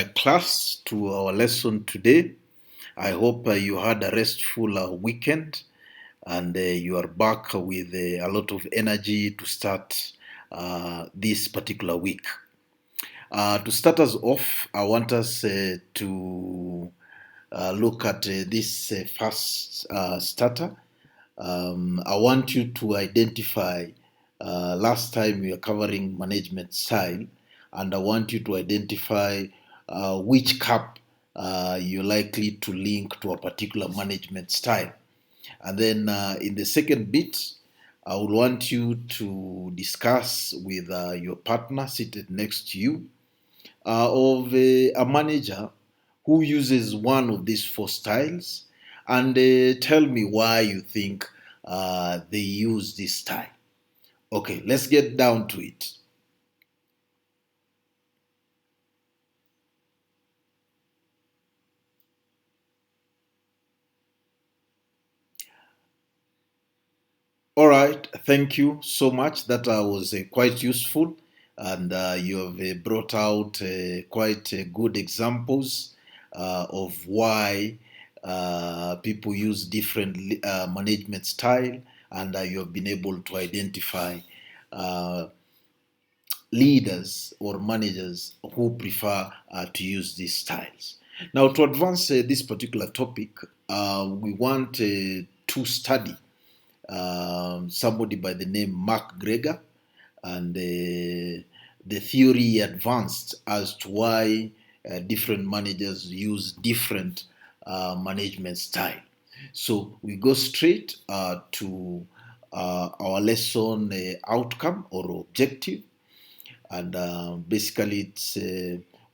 class to our lesson today. I hope you had a restful weekend and you are back with a lot of energy to start this particular week. To start us off, I want us to look at this first starter. I want you to identify last time we were covering management style, and I want you to identify which cap you're likely to link to a particular management style. And then in the second bit, I would want you to discuss with your partner seated next to you of a manager who uses one of these four styles and tell me why you think they use this style. Okay, let's get down to it. All right, thank you so much. That was quite useful, and you have brought out quite good examples of why people use different management style, and you have been able to identify uh, leaders or managers who prefer to use these styles. Now, to advance this particular topic, we want to study somebody by the name Mark Greger and the theory he advanced as to why different managers use different management style. So we go straight to our lesson outcome or objective, and basically it's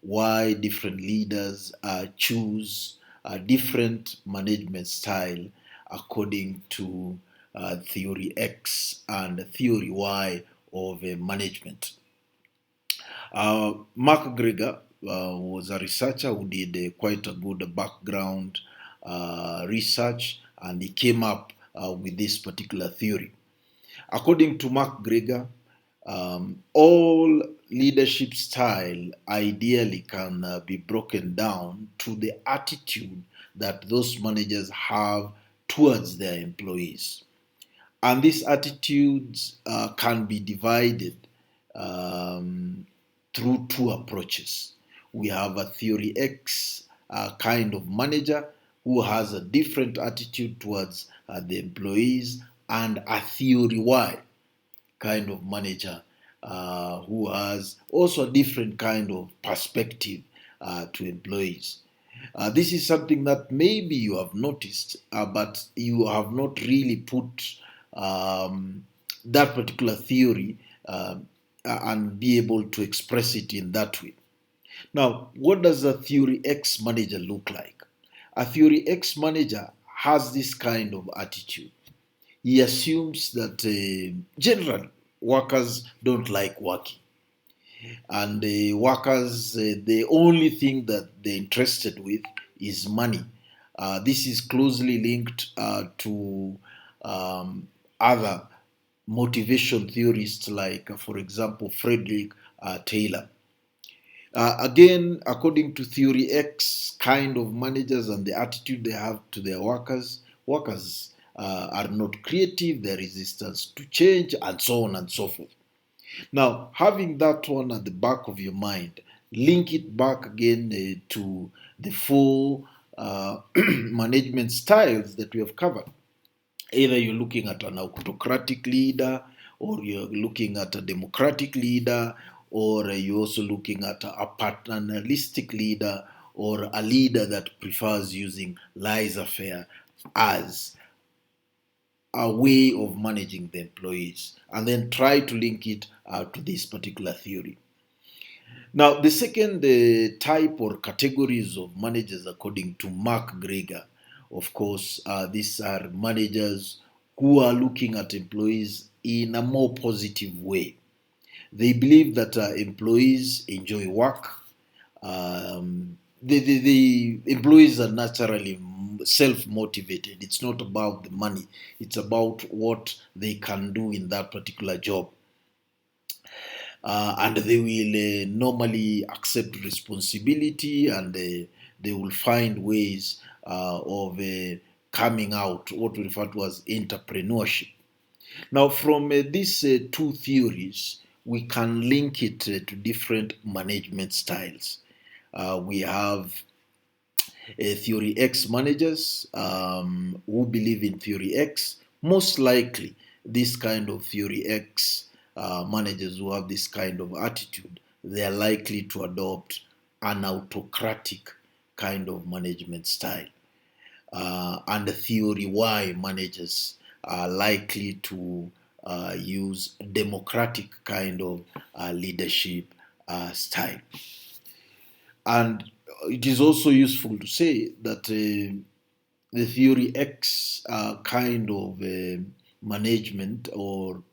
why different leaders choose a different management style according to theory X and theory Y of management. Mark Greger was a researcher who did quite a good background research, and he came up with this particular theory. According to Mark Greger, all leadership style ideally can be broken down to the attitude that those managers have towards their employees. And these attitudes can be divided um, through two approaches. We have a theory X kind of manager who has a different attitude towards the employees, and a theory Y kind of manager who has also a different kind of perspective to employees. This is something that maybe you have noticed, but you have not really put that particular theory and be able to express it in that way. Now, what does a theory X manager look like? A theory X manager has this kind of attitude. He assumes that generally workers don't like working, and the workers, the only thing that they're interested with is money. This is closely linked to other motivation theorists like, for example, Frederick Taylor. Again, according to theory X kind of managers and the attitude they have to their workers, workers are not creative, they're resistant to change, and so on and so forth. Now, having that one at the back of your mind, link it back again to the four management styles that we have covered. Either you're looking at an autocratic leader, or you're looking at a democratic leader, or you're also looking at a paternalistic leader, or a leader that prefers using laissez-faire as a way of managing the employees, and then try to link it to this particular theory. Now, the second type or categories of managers, according to Mark Greger, of course, these are managers who are looking at employees in a more positive way. They believe that employees enjoy work. The employees are naturally self-motivated. It's not about the money. It's about what they can do in that particular job. and they will normally accept responsibility, and they will find ways of coming out, what we refer to as entrepreneurship. Now, from these two theories, we can link it to different management styles. We have Theory X managers who believe in Theory X. Most likely, this kind of Theory X managers who have this kind of attitude, they are likely to adopt an autocratic kind of management style. And the Theory Y managers are likely to use democratic kind of leadership style. And it is also useful to say that the Theory X kind of management or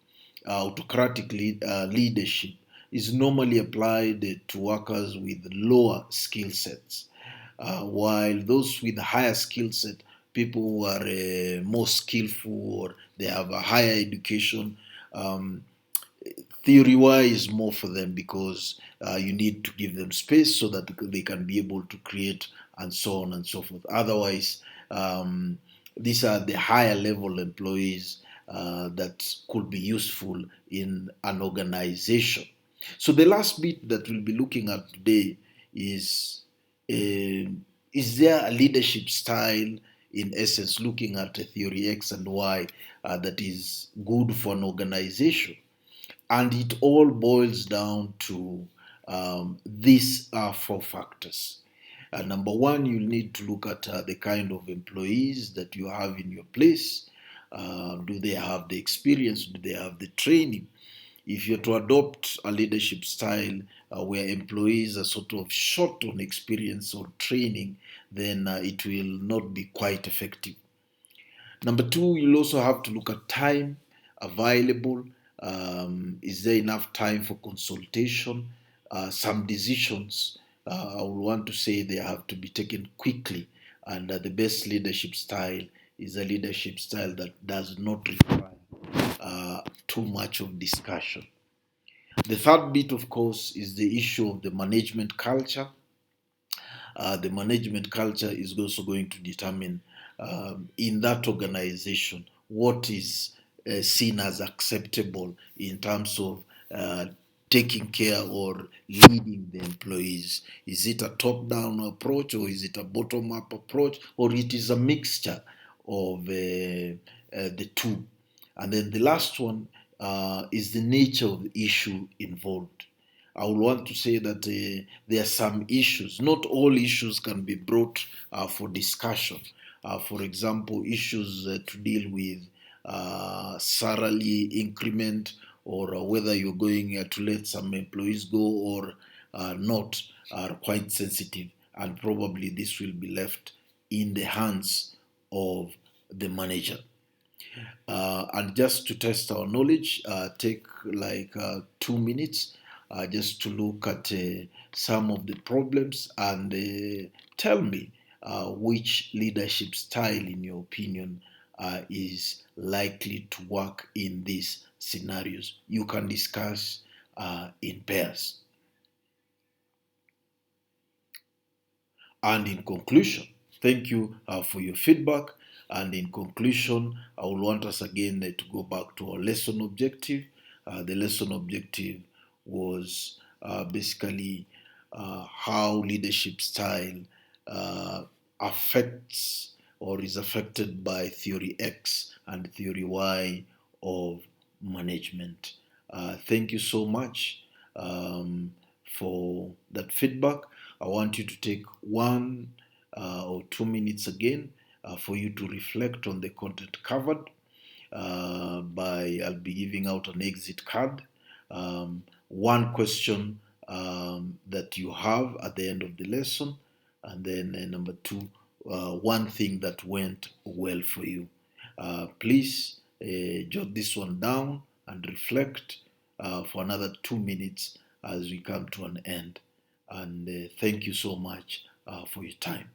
autocratic leadership is normally applied to workers with lower skill sets, while those with higher skill set, people who are more skillful or they have a higher education, um, Theory Y is more for them because you need to give them space so that they can be able to create and so on and so forth. Otherwise, these are the higher level employees that could be useful in an organization. So the last bit that we'll be looking at today uh, is there a leadership style, in essence, looking at a Theory X and Y that is good for an organization? And it all boils down to these are four factors. Number one, you need to look at the kind of employees that you have in your place. Do they have the experience? Do they have the training? If you're to adopt a leadership style where employees are sort of short on experience or training, then it will not be quite effective. Number two, you'll also have to look at time available. Is there enough time for consultation? Some decisions, I would want to say, they have to be taken quickly. And the best leadership style is a leadership style that does not require too much of discussion. The third bit, of course, is the issue of the management culture. The management culture is also going to determine in that organization what is seen as acceptable in terms of taking care or leading the employees. Is it a top-down approach, or is it a bottom-up approach, or it is a mixture of the two? And then the last one is the nature of the issue involved. I would want to say that there are some issues. Not all issues can be brought for discussion. For example, issues to deal with salary increment, or whether you're going to let some employees go or not, are quite sensitive, and probably this will be left in the hands of the manager. And just to test our knowledge, take like 2 minutes just to look at some of the problems and tell me which leadership style, in your opinion, is likely to work in these scenarios. You can discuss in pairs. And in conclusion, thank you for your feedback. And in conclusion, I will want us again to go back to our lesson objective. The lesson objective was basically how leadership style affects or is affected by Theory X and Theory Y of management. Thank you so much for that feedback. I want you to take 1 or 2 minutes again for you to reflect on the content covered. I'll be giving out an exit card. One question that you have at the end of the lesson, and then number two, one thing that went well for you. Please jot this one down and reflect for another 2 minutes as we come to an end. And thank you so much for your time.